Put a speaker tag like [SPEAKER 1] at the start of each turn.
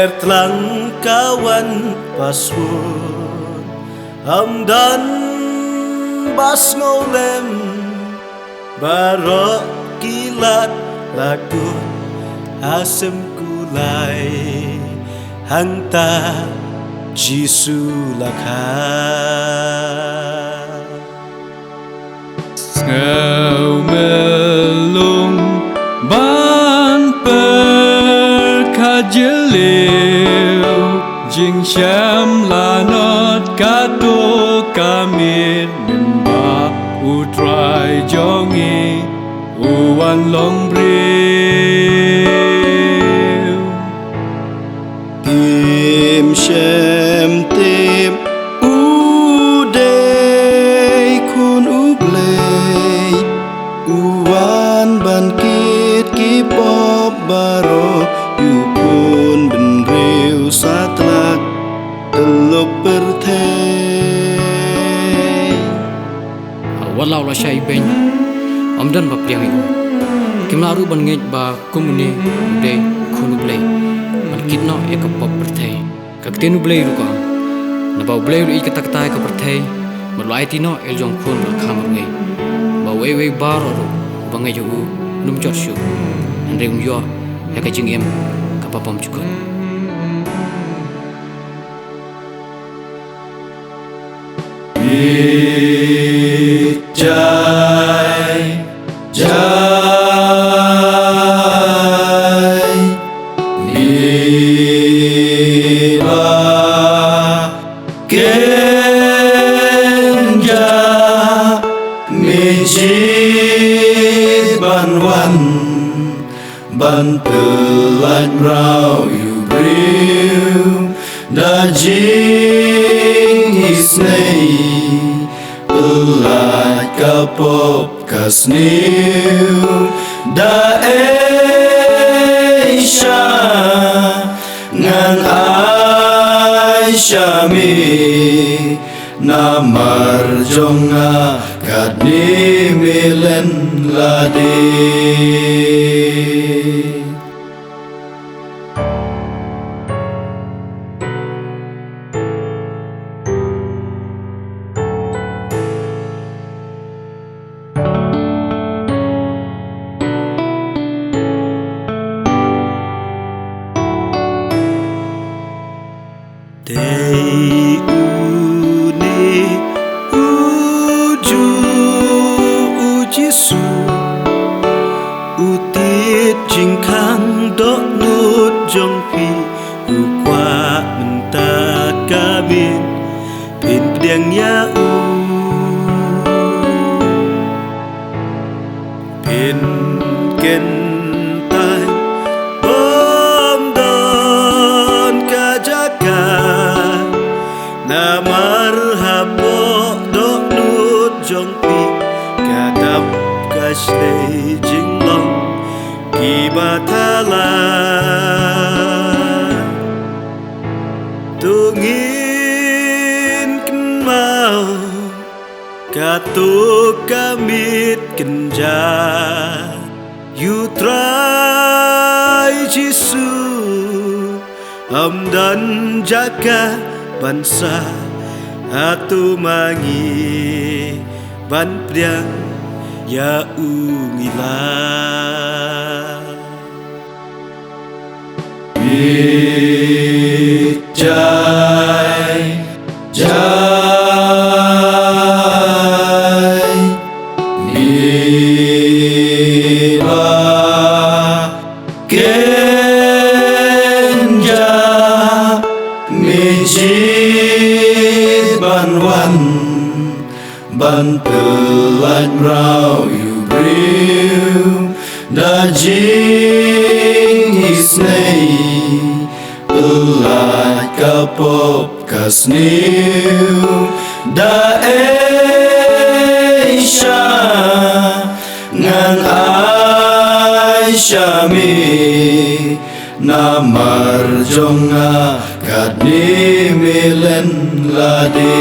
[SPEAKER 1] Telang kawan paswun Hamdan bas ngolem Barok kilat lagut Asem kulai Hangta Jisu lakha
[SPEAKER 2] Ngau melung ban perkajeliu Jing syam lanot kato kamit Mimba utrai jongi uwan long briu
[SPEAKER 1] Tim shem tim udai kun ublei Uwan bangkit kipop baro Yukun benriu satlak teluk pertei
[SPEAKER 3] Walau la syai ben amdan bab yang itu kimlaru ban ngej ba kumuni de khunu blai man kitno ek pop perthai kaktenu blai ru ka na ba blai ru ik tak tai ka perthai malai tino el jong khun la khamar ngai ba we bar ru ba ngai ju num chot shu andre ung yo ya ka jing em ka papam juga
[SPEAKER 1] Jai Jai Niba Kenja Mijid Banwan Ban Pelaj Rau Yubriu Dajing Isnei Pelaj kapop kasniu Da Aisha Ngan Aisha mi Namar jonga kadni milen ladi Dei uni uju ujisu Utit jingkang dok nut jong pi Ukwa mentak kabin Pin pedang ya Pin kentai Bom don kajaka Na marhabo dok nut jong pi Kadap kashlei jinglong Kibatala Tungin kenmau Katuk kamit kenja Yutrai Jisu Amdan jaga bansa Atu mangi ban priang ya ungila Jai Jai Niba Kenja Mijid Banwan Ban Pelaj Rau Yubriu Dajing Isnei Pelaj kapop kasniu Da Aisha Ngan Aisha mi Namar jonga kadni milen ladi